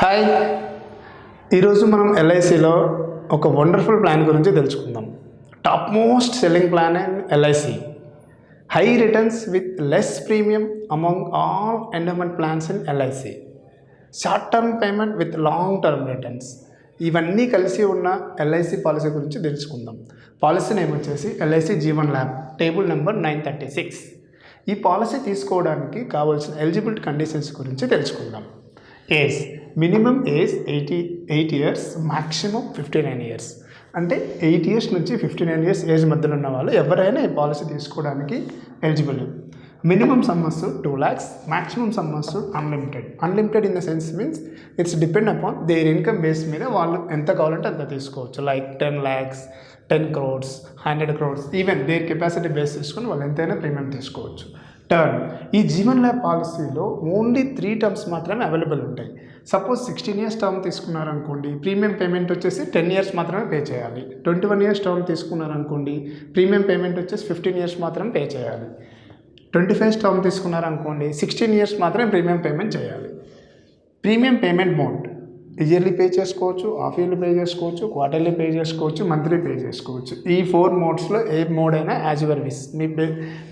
Hi, ఈరోజు మనం ఎల్ఐసిలో ఒక వండర్ఫుల్ ప్లాన్ గురించి తెలుసుకుందాం. Top most selling plan in LIC, high returns with less premium among all endowment plans in LIC, short term payment with long term returns. ఇవన్నీ కలిసి ఉన్న LIC policy గురించి తెలుసుకుందాం. పాలసీ నేమ్ వచ్చేసి LIC Jeevan lab, table number 936. ఈ policy తీసుకోవడానికి కావాల్సిన eligibility conditions గురించి తెలుసుకుందాం. Age, minimum age 88 years, maximum 59 years. అంటే 8 years నుంచి 59 years ఏజ్ మధ్యలో ఉన్న వాళ్ళు ఎవరైనా ఈ పాలసీ తీసుకోవడానికి eligible. Minimum sum assured 2 lakhs, maximum sum assured unlimited. Unlimited in the sense means it's depend upon their income base మీద వాళ్ళు ఎంత కావాలంటే అంత తీసుకోవచ్చు. Like 10 lakhs, 10 crores, 100 crores, even their capacity base చేసుకొని వాళ్ళు ఎంతైనా ప్రీమియం తీసుకోవచ్చు. టర్మ్, ఈ జీవన్ ల్యాబ్ పాలసీలో ఓన్లీ 3 terms మాత్రమే అవైలబుల్ ఉంటాయి. సపోజ్ 16 years టర్మ్ తీసుకున్నారనుకోండి, ప్రీమియం పేమెంట్ వచ్చేసి 10 years మాత్రమే పే చేయాలి. 21 years టర్మ్ తీసుకున్నారనుకోండి, ప్రీమియం పేమెంట్ వచ్చేసి 15 years మాత్రమే పే చేయాలి. 25 years టర్మ్ తీసుకున్నారనుకోండి, 16 years మాత్రమే ప్రీమియం పేమెంట్ చేయాలి. Premium payment mode yearly pay చేసుకోవచ్చు, హాఫ్ ఇయర్లీ పే చేసుకోవచ్చు, క్వార్టర్లీ పే చేసుకోవచ్చు, మంత్లీ పే చేసుకోవచ్చు. ఈ 4 మోడ్స్లో ఏ మోడ్ అయినా as your wish,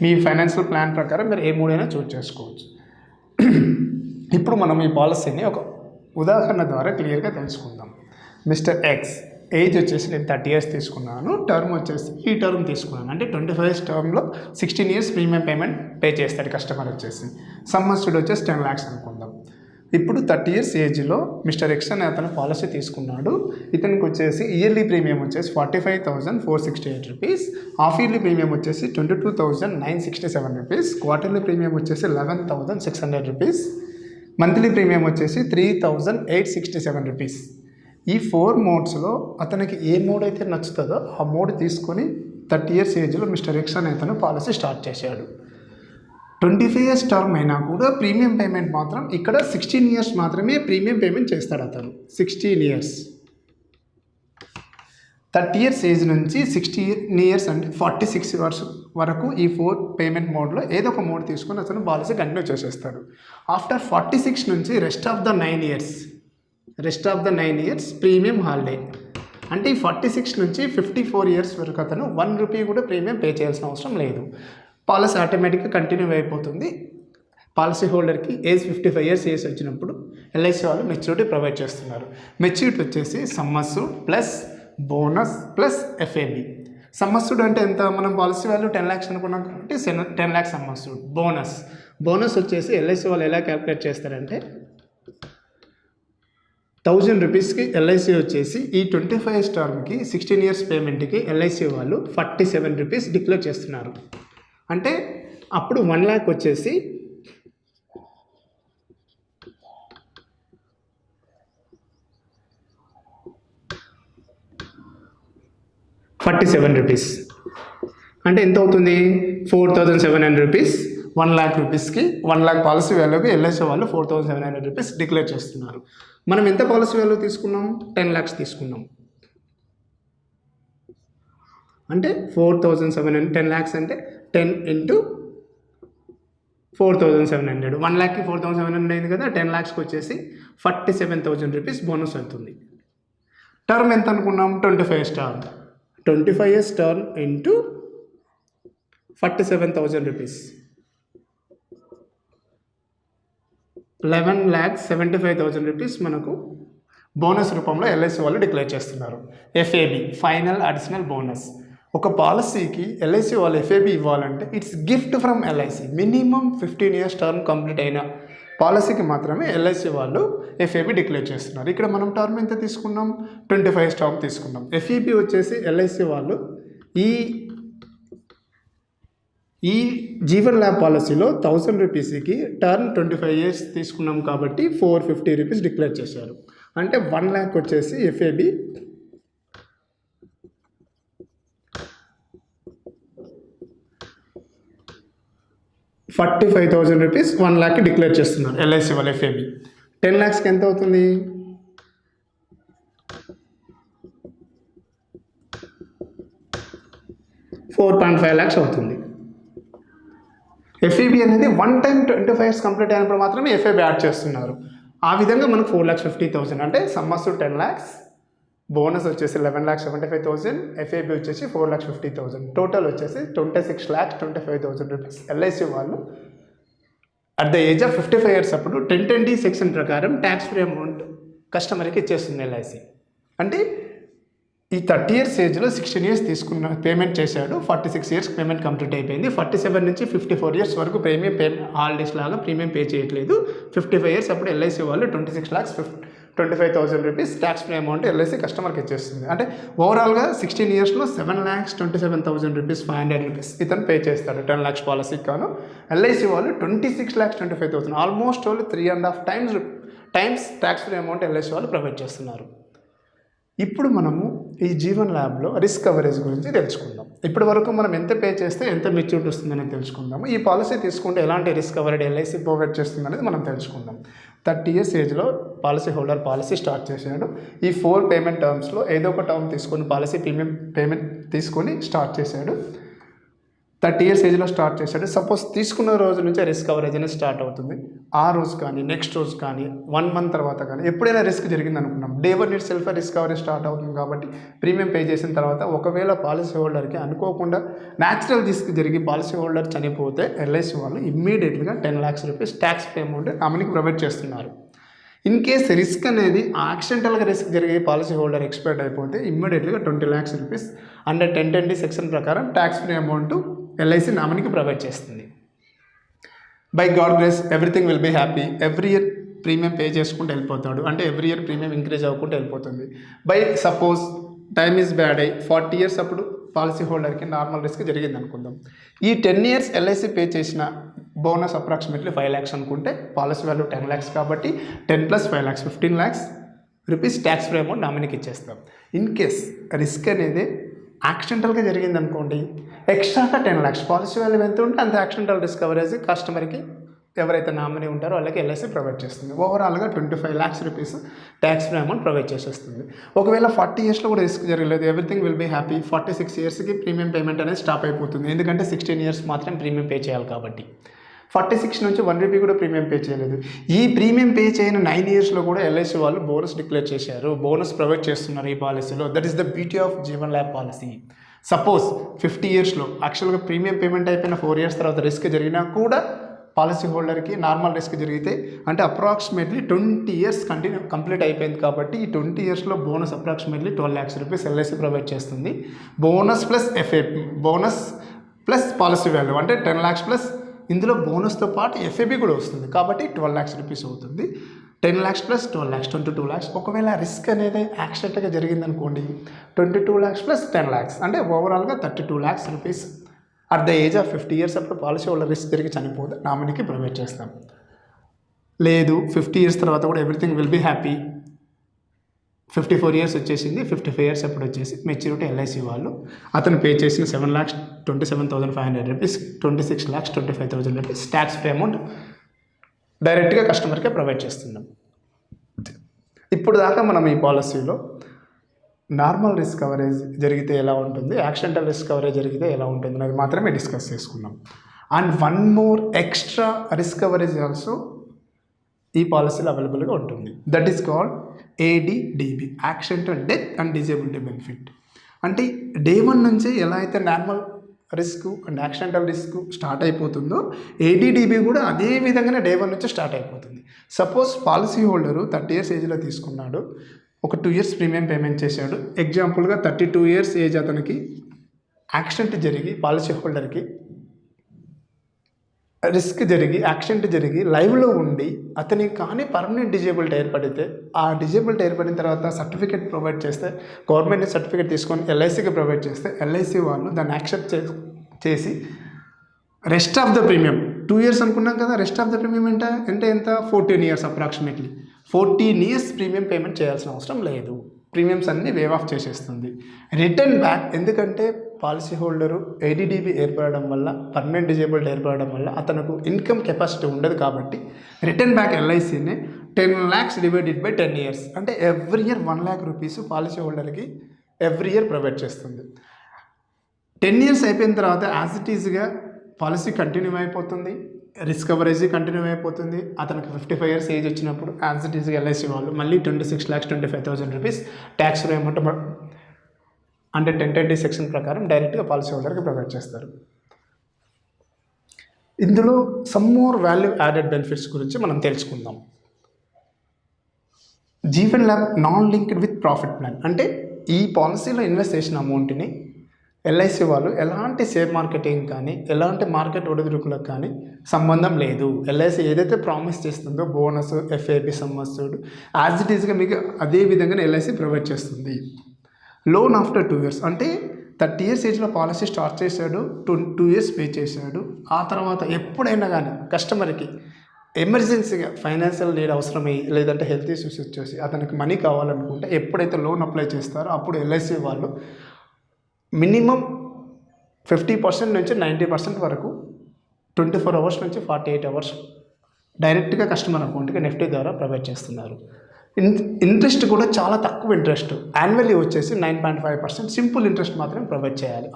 me financial plan ప్రకారం మీరు ఏ మోడ్ అయినా చూస్ చేసుకోవచ్చు. ఇప్పుడు మనం ఈ పాలసీని ఒక ఉదాహరణ ద్వారా క్లియర్గా తెలుసుకుందాం. మిస్టర్ ఎక్స్ ఏజ్ వచ్చేసి నేను 30 years తీసుకున్నాను, టర్మ్ వచ్చేసి ఈ టర్మ్ తీసుకున్నాను. అంటే 25 years టర్మ్లో 16 years ప్రీమియం పేమెంట్ పే చేస్తాడు కస్టమర్ వచ్చేసి. సమ్ అష్యూర్డ్ వచ్చేసి 10 lakhs అనుకుందాం. ఇప్పుడు 30 years ఏజ్లో మిస్టర్ ఎక్స్ అనే అతను పాలసీ తీసుకున్నాడు. ఇతనికి వచ్చేసి ఇయర్లీ ప్రీమియం వచ్చేసి 45,468 rupees, హాఫ్ ఇయర్లీ ప్రీమియం వచ్చేసి 22,967 rupees, క్వార్టర్లీ ప్రీమియం వచ్చేసి 11,600 rupees, మంత్లీ ప్రీమియం వచ్చేసి 3,867 rupees. ఈ 4 మోడ్స్లో అతనికి ఏ మోడ్ అయితే నచ్చుతుందో ఆ మోడ్ తీసుకొని 30 years ఏజ్లో మిస్టర్ ఎక్స్ అనే అతను పాలసీ స్టార్ట్ చేశాడు. 25 years టర్మ్ అయినా కూడా ప్రీమియం పేమెంట్ మాత్రం ఇక్కడ 16 years మాత్రమే ప్రీమియం పేమెంట్ చేస్తాడు అతను. 16 years, 30 years ఏజ్ నుంచి 16 years అంటే 46 years వరకు ఈ 4 పేమెంట్ మోడ్లో ఏదో ఒక మోడ్ తీసుకొని అతను పాలసీ కంటిన్యూ చేసేస్తాడు. ఆఫ్టర్ 46 నుంచి rest of the 9 years premium holiday. అంటే ఈ 46 నుంచి 54 years వరకు అతను 1 rupee కూడా ప్రీమియం పే చేయాల్సిన అవసరం లేదు. పాలసీ ఆటోమేటిక్గా కంటిన్యూ అయిపోతుంది. పాలసీ హోల్డర్కి ఏజ్ 55 years ఏజ్ వచ్చినప్పుడు ఎల్ఐసి వాళ్ళు మెచ్యూరిటీ ప్రొవైడ్ చేస్తున్నారు. మెచ్యూరిటీ వచ్చేసి sum assured plus bonus plus FAB. Sum assured అంటే ఎంత, మనం పాలసీ వాల్యూ 10 lakhs అనుకున్నాం కాబట్టి 10 lakhs సమ్ అష్యూర్డ్. బోనస్ వచ్చేసి ఎల్ఐసి వాళ్ళు ఎలా క్యాలిక్యులేట్ చేస్తారంటే 1000 rupeesకి ఎల్ఐసి వచ్చేసి ఈ 25 years టర్మ్కి 16 years పేమెంట్కి ఎల్ఐసి వాళ్ళు 47 rupees డిక్లేర్ చేస్తున్నారు. అంటే అప్పుడు 1 lakh వచ్చేసి 47 rupees. అంటే ఎంత అవుతుంది, 4,700 rupees. 1 lakh rupeesకి 1 lakh పాలసీ వాల్యూకి ఎల్ఐసి వాళ్ళు 4,700 rupees డిక్లేర్ చేస్తున్నారు. మనం ఎంత పాలసీ వాల్యూ తీసుకున్నాం, 10 lakhs తీసుకున్నాం. అంటే 4,700, 10 lakhs అంటే 10 into 4,700, 1 lakhకి 4,700 అయింది కదా. 10 lakhsకి వచ్చేసి 47,000 rupees బోనస్ అవుతుంది. టర్మ్ ఎంత అనుకున్నాం, 25 years term. 25 years term into 47,000 rupees, 11,75,000 rupees మనకు బోనస్ రూపంలో ఎల్ఐసి వాళ్ళు డిక్లేర్ చేస్తున్నారు. FAB, final additional bonus. ఒక పాలసీకి ఎల్ఐసి వాళ్ళు ఎఫ్ఏబి ఇవ్వాలంటే it's gift from LIC. Minimum 15 years term complete అయిన పాలసీకి మాత్రమే ఎల్ఐసి వాళ్ళు ఎఫ్ఏబి డిక్లేర్ చేస్తున్నారు. ఇక్కడ మనం టర్మ్ ఎంత తీసుకున్నాం, 25 years టర్మ్ తీసుకున్నాం. ఎఫ్ఏబి వచ్చేసి ఎల్ఐసి వాళ్ళు ఈ జీవన్ ల్యాబ్ పాలసీలో 1000 rupeesకి టర్మ్ 25 years తీసుకున్నాం కాబట్టి 450 rupees డిక్లేర్ చేశారు. అంటే 1 lakh వచ్చేసి ఎఫ్ఏబి 45,000 rupees 1 lakhకి డిక్లేర్ చేస్తున్నారు ఎల్ఐసి వాళ్ళ ఎఫ్ఏబి. 10 lakhsకి ఎంత అవుతుంది, 4.5 lakhs అవుతుంది. ఎఫ్ఏబి అనేది 1 time 25 years కంప్లీట్ అయినప్పుడు మాత్రమే ఎఫ్ఏబి యాడ్ చేస్తున్నారు. ఆ విధంగా మనకు 4,50,000 అంటే సమ్ అష్యూర్డ్ 10 lakhs, బోనస్ వచ్చేసి 11,75,000, ఎఫ్ఏబి వచ్చేసి 4,50,000, టోటల్ వచ్చేసి 26,25,000 రూపీస్ ఎల్ఐసి వాళ్ళు at the age of 55 years అప్పుడు 1010D సెక్షన్ ప్రకారం ట్యాక్స్ ఫ్రీ అమౌంట్ కస్టమర్కి ఇచ్చేస్తుంది ఎల్ఐసి. అంటే ఈ 30 years ఏజ్లో 16 years తీసుకున్న పేమెంట్ చేశాడు, 46 years పేమెంట్ కంప్లీట్ అయిపోయింది, 47 నుంచి 54 years వరకు ప్రీమియం హాలిడేస్ లాగా ప్రీమియం పే చేయట్లేదు. 55 years అప్పుడు ఎల్ఐసి వాళ్ళు 26,25,000 rupees tax free amount LIC కస్టమర్కి ఇచ్చేస్తుంది. అంటే ఓవరాల్గా 16 yearsలో 7,27,000 రూపీస్, 500 రూపీస్ ఇతను పే చేస్తాడు 10 lakhs పాలసీకి కాను. ఎల్ఐసి వాళ్ళు 26,25,000 ఆల్మోస్ట్ వాళ్ళు 3.5 times tax free amount LIC వాళ్ళు ప్రొవైడ్ చేస్తున్నారు. ఇప్పుడు మనము ఈ జీవన్ ల్యాబ్లో రిస్క్ కవరేజ్ గురించి తెలుసుకుందాం. ఇప్పటి వరకు మనం ఎంత పే చేస్తే ఎంత మెచ్యూరిటీ వస్తుందని తెలుసుకుందాము. ఈ పాలసీ తీసుకుంటే ఎలాంటి రిస్క్ కవరేజ్ ఎల్ఐసి ప్రొవైడ్ చేస్తుంది అనేది మనం తెలుసుకుందాం. 30 years ఏజ్లో పాలసీ హోల్డర్ పాలసీ స్టార్ట్ చేశాడు. ఈ 4 పేమెంట్ టర్మ్స్లో ఏదో ఒక టర్మ్ తీసుకొని పాలసీ ప్రీమియం పేమెంట్ తీసుకొని స్టార్ట్ చేశాడు. 30 years ఏజ్లో స్టార్ట్ చేశాడు. సపోజ్ తీసుకున్న రోజు నుంచే రిస్క్ కవరేజ్ అనేది స్టార్ట్ అవుతుంది. ఆ రోజు కానీ నెక్స్ట్ రోజు కానీ 1 month తర్వాత కానీ ఎప్పుడైనా రిస్క్ జరిగింది అనుకున్నాం, day 1 it self risk coverage start అవుతుంది. కాబట్టి ప్రీమియం పే చేసిన తర్వాత ఒకవేళ పాలసీ హోల్డర్కి అనుకోకుండా న్యాచురల్ రిస్క్ జరిగి పాలసీ హోల్డర్ చనిపోతే ఎల్ఐసి వాళ్ళు ఇమ్మీడియట్గా 10 lakhs rupees tax pay amount నామినీకి ప్రొవైడ్ చేస్తున్నారు. ఇన్ కేస్ రిస్క్ అనేది యాక్సిడెంటల్గా రిస్క్ జరిగి పాలసీ హోల్డర్ ఎక్స్పైర్డ్ అయిపోతే ఇమ్మీడియట్గా 20 lakhs rupees under 1010D section ప్రకారం ట్యాక్స్ ఫ్రీ అమౌంట్ ఎల్ఐసి నామినీకి ప్రొవైడ్ చేస్తుంది. By God grace everything will be happy. Every year premium pay చేసుకుంటూ వెళ్ళిపోతాడు. అంటే ఎవ్రీ ఇయర్ ప్రీమియం ఇంక్రీజ్ అవ్వకుంటూ వెళ్ళిపోతుంది. By suppose time is bad అయ్యి 40 years అప్పుడు పాలసీ హోల్డర్కి నార్మల్ రిస్క్ జరిగింది అనుకుందాం. ఈ 10 years ఎల్ఐసి పే చేసిన బోనస్ అప్రాక్సిమేట్లీ 5 lakhs అనుకుంటే పాలసీ వాల్యూ 10 lakhs కాబట్టి 10 + 5 lakhs 15 lakhs rupees tax free amount నామినీకి ఇచ్చేస్తాం. ఇన్ కేస్ రిస్క్ అనేది యాక్సిడెంటల్గా జరిగింది అనుకోండి, ఎక్స్ట్రాగా 10 lakhs పాలసీ వాల్యూ ఎంత ఉంటే అంత యాక్సిడెంటల్ రిస్క్ కవరేజ్ కస్టమర్కి ఎవరైతే నామినీ ఉంటారో వాళ్ళకి ఎల్ఐసి ప్రొవైడ్ చేస్తుంది. ఓవరాల్గా 25 lakhs rupees tax free amount provide చేసేస్తుంది. ఒకవేళ 40 yearsలో కూడా రిస్క్ జరగలేదు, ఎవ్రీథింగ్ విల్ బీ హ్యాపీ. 46 yearsకి ప్రీమియం పేమెంట్ అనేది స్టాప్ అయిపోతుంది. ఎందుకంటే 16 years మాత్రం ప్రీమియం పే చేయాలి కాబట్టి. 46 నుంచి 1 రూపీ కూడా ప్రీమియం పే చేయలేదు. ఈ ప్రీమియం పే చేయని 9 yearsలో కూడా ఎల్ఐసి వాళ్ళు బోనస్ డిక్లేర్ చేశారు, బోనస్ ప్రొవైడ్ చేస్తున్నారు ఈ పాలసీలో. That is the beauty of Jeevan lab policy. Suppose 50 yearsలో యాక్చువల్గా ప్రీమియం పేమెంట్ అయిపోయిన 4 years తర్వాత రిస్క్ జరిగినా కూడా పాలసీ హోల్డర్కి నార్మల్ రిస్క్ జరిగితే అంటే అప్రాక్సిమేట్లీ 20 years కంప్లీట్ అయిపోయింది కాబట్టి ఈ 20 yearsలో bonus approximately 12 lakhs rupees LIC provide చేస్తుంది. Bonus plus FAP, bonus plus policy value అంటే 10 lakhs ప్లస్ ఇందులో బోనస్తో పాటు ఎఫ్ఏబి కూడా వస్తుంది కాబట్టి 12 lakhs రూపీస్ అవుతుంది. 10 lakhs ప్లస్ 12 lakhs 22 lakhs. ఒకవేళ రిస్క్ అనేది యాక్సిడెంట్గా జరిగిందనుకోండి 22 lakhs ప్లస్ 10 lakhs అంటే ఓవరాల్గా 32 lakhs rupees at the age of 50 years అప్పుడు పాలసీ హోల్డర్ రిస్క్ జరిగి చనిపోతే నామినీకి ప్రొవైడ్ చేస్తాం. లేదు 50 years తర్వాత కూడా everything will be happy, 54 years వచ్చేసింది, 55 years అప్పుడు వచ్చేసి మెచ్యూరిటీ ఎల్ఐసి వాళ్ళు అతను పే చేసిన 7,27,500 rupees 26,25,000 rupees tax pay amount డైరెక్ట్గా కస్టమర్కే ప్రొవైడ్ చేస్తున్నాం. ఇప్పుడు దాకా మనం ఈ పాలసీలో నార్మల్ రిస్క్ కవరేజ్ జరిగితే ఎలా ఉంటుంది, యాక్సిడెంటల్ రిస్క్ కవరేజ్ జరిగితే ఎలా ఉంటుంది అనేది మాత్రమే డిస్కస్ చేసుకున్నాం. And 1 more extra risk coverage also ఈ పాలసీలో అవైలబుల్గా ఉంటుంది. That is called ADDB, accidental death and disability benefit. అంటే డే 1 నుంచి ఎలా అయితే normal risk and accidental risk start అయిపోతుందో ADDB కూడా అదే విధంగానే డే 1 నుంచి స్టార్ట్ అయిపోతుంది. సపోజ్ పాలసీ హోల్డరు 30 years ఏజ్లో తీసుకున్నాడు, ఒక 2 years ప్రీమియం పేమెంట్ చేశాడు. ఎగ్జాంపుల్గా 32 years ఏజ్ అతనికి యాక్సిడెంట్ జరిగి పాలసీ హోల్డర్కి రిస్క్ జరిగి యాక్సిడెంట్ జరిగి లైవ్లో ఉండి అతనికి కానీ పర్మనెంట్ డిజేబిలిటీ ఏర్పడితే ఆ డిజేబిలిటీ ఏర్పడిన తర్వాత సర్టిఫికేట్ ప్రొవైడ్ చేస్తే గవర్నమెంట్ సర్టిఫికేట్ తీసుకొని ఎల్ఐసికి ప్రొవైడ్ చేస్తే ఎల్ఐసి వాళ్ళు దాన్ని యాక్సెప్ట్ చేసి rest of the premium 2 years అనుకున్నాం కదా, రెస్ట్ ఆఫ్ ద ప్రీమియం అంటే ఎంత 14 years approximately 14 years premium payment చేయాల్సిన అవసరం లేదు. ప్రీమియమ్స్ అన్నీ వేవ్ ఆఫ్ చేసేస్తుంది. రిటర్న్ బ్యాక్ ఎందుకంటే పాలసీ హోల్డరు ADDB ఏర్పడడం వల్ల పర్మనెంట్ డిజేబుల్డ్ ఏర్పడడం వల్ల అతనికి ఇన్కమ్ కెపాసిటీ ఉండదు కాబట్టి రిటర్న్ బ్యాక్ ఎల్ఐసిని 10 lakhs డివైడెడ్ బై 10 years అంటే every year 1 lakh rupees policy హోల్డర్కి ఎవ్రీ ఇయర్ ప్రొవైడ్ చేస్తుంది. 10 years అయిపోయిన తర్వాత యాజ్ ఇట్ ఈజ్గా పాలసీ కంటిన్యూ అయిపోతుంది. రిస్క్ కవరేజ్ కంటిన్యూ అయిపోతుంది. అతనికి 55 years ఏజ్ వచ్చినప్పుడు యాజ్ ఇట్ ఈస్గా ఎల్ఐసి వాళ్ళు మళ్ళీ 26,25,000 రూపీస్ ట్యాక్స్ అమౌంట్ అంటే 1020 సెక్షన్ ప్రకారం డైరెక్ట్గా పాలసీ హోల్డర్కి ప్రొవైడ్ చేస్తారు. ఇందులో some more value added benefits గురించి మనం తెలుసుకుందాం. Jeevan lab non linked with profit plan అంటే ఈ పాలసీలో ఇన్వెస్ట్ చేసిన అమౌంట్ని ఎల్ఐసి వాళ్ళు ఎలాంటి షేర్ మార్కెటింగ్ కానీ ఎలాంటి మార్కెట్ ఒడిదుడుకులకు కానీ సంబంధం లేదు. ఎల్ఐసి ఏదైతే ప్రామిస్ చేస్తుందో బోనస్ ఎఫ్ఏబి సమ్మస్డ్ యాజ్ ఇట్ ఈస్గా మీకు అదే విధంగా ఎల్ఐసి ప్రొవైడ్ చేస్తుంది. లోన్ ఆఫ్టర్ 2 years అంటే 30 years ఏజ్లో పాలసీ స్టార్ట్ చేశాడు, 2 years పే చేశాడు. ఆ తర్వాత ఎప్పుడైనా కానీ కస్టమర్కి ఎమర్జెన్సీగా ఫైనాన్షియల్ నీడ్ అవసరమై లేదంటే హెల్త్ ఇష్యూస్ వచ్చేసి అతనికి మనీ కావాలనుకుంటే ఎప్పుడైతే లోన్ అప్లై చేస్తారో అప్పుడు ఎల్ఐసి వాళ్ళు మినిమం 50% నుంచి 90% వరకు 24 hours నుంచి 48 hours డైరెక్ట్గా కస్టమర్ అకౌంట్కి నెఫ్టీ ద్వారా ప్రొవైడ్ చేస్తున్నారు. ఇంట్రెస్ట్ కూడా చాలా తక్కువ ఇంట్రెస్ట్, యాన్యువల్లీ వచ్చేసి 9.5% సింపుల్ ఇంట్రెస్ట్ మాత్రమే ప్రొవైడ్ చేయాలి.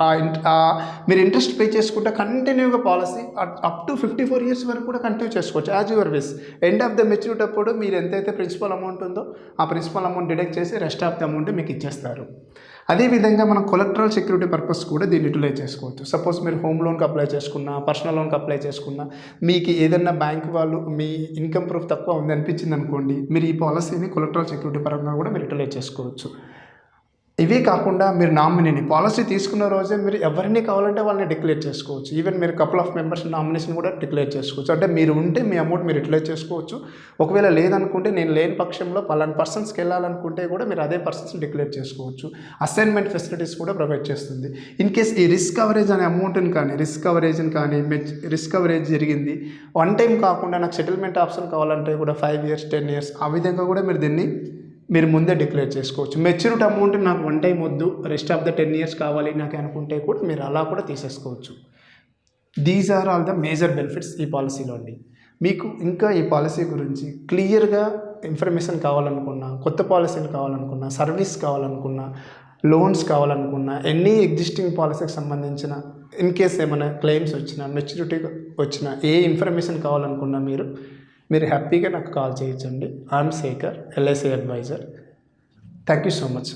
మీరు ఇంట్రెస్ట్ పే చేసుకుంటే కంటిన్యూగా పాలసీ అప్ టు 54 years వరకు కూడా కంటిన్యూ చేసుకోవచ్చు as your wish. End of the maturity అప్పుడు మీరు ఎంతైతే ప్రిన్సిపల్ అమౌంట్ ఉందో ఆ ప్రిన్సిపల్ అమౌంట్ డిడక్ట్ చేసి రెస్ట్ ఆఫ్ ద అమౌంట్ మీకు ఇచ్చేస్తారు. అదేవిధంగా మనం కొలెక్టరల్ సెక్యూరిటీ పర్పస్ కూడా దీన్ని యూటిలైజ్ చేసుకోవచ్చు. సపోజ్ మీరు హోమ్ లోన్కి అప్లై చేసుకున్నా, పర్సనల్ లోన్కి అప్లై చేసుకున్నా, మీకు ఏదన్నా బ్యాంక్ వాళ్ళు మీ ఇన్కమ్ ప్రూఫ్ తక్కువ ఉంది అనిపించింది అనుకోండి, మీరు ఈ పాలసీని కొలెక్టరల్ సెక్యూరిటీ పరంగా కూడా మీరు యూటిలైజ్ చేసుకోవచ్చు. ఇవే కాకుండా మీరు నామినీని పాలసీ తీసుకున్న రోజే మీరు ఎవరిని కావాలంటే వాళ్ళని డిక్లేర్ చేసుకోవచ్చు. ఈవెన్ మీరు కపుల్ ఆఫ్ మెంబర్స్ నామినేషన్ కూడా డిక్లేర్ చేసుకోవచ్చు. అంటే మీరు ఉంటే మీ అమౌంట్ మీరు యూటిలైజ్ చేసుకోవచ్చు. ఒకవేళ లేదనుకుంటే నేను లేని పక్షంలో పలానా పర్సన్స్కి వెళ్ళాలనుకుంటే కూడా మీరు అదే పర్సన్స్ని డిక్లేర్ చేసుకోవచ్చు. అసైన్మెంట్ ఫెసిలిటీస్ కూడా ప్రొవైడ్ చేస్తుంది. ఇన్ కేస్ ఈ రిస్క్ కవరేజ్ అనే అమౌంట్ని కానీ రిస్క్ కవరేజ్ జరిగింది వన్ టైం కాకుండా నాకు సెటిల్మెంట్ ఆప్షన్ కావాలంటే కూడా 5 years 10 years ఆ విధంగా కూడా మీరు ముందే డిక్లేర్ చేసుకోవచ్చు. మెచ్యూరిటీ అమౌంట్ నాకు వన్ టైం వద్దు, రెస్ట్ ఆఫ్ ద 10 years కావాలి నాకు అనుకుంటే కూడా మీరు అలా కూడా తీసేసుకోవచ్చు. These are all the major benefits ఈ పాలసీలో అండి. మీకు ఇంకా ఈ పాలసీ గురించి క్లియర్గా ఇన్ఫర్మేషన్ కావాలనుకున్నా, కొత్త పాలసీలు కావాలనుకున్నా, సర్వీస్ కావాలనుకున్నా, లోన్స్ కావాలనుకున్నా, ఎనీ ఎగ్జిస్టింగ్ పాలసీకి సంబంధించిన ఇన్ కేస్ ఏమైనా క్లెయిమ్స్ వచ్చినా, మెచ్యూరిటీ వచ్చినా, ఏ ఇన్ఫర్మేషన్ కావాలనుకున్నా మీరు హ్యాపీగా నాకు కాల్ చేయొచ్చండి. I'm Shekhar, LIC advisor. Thank you so much.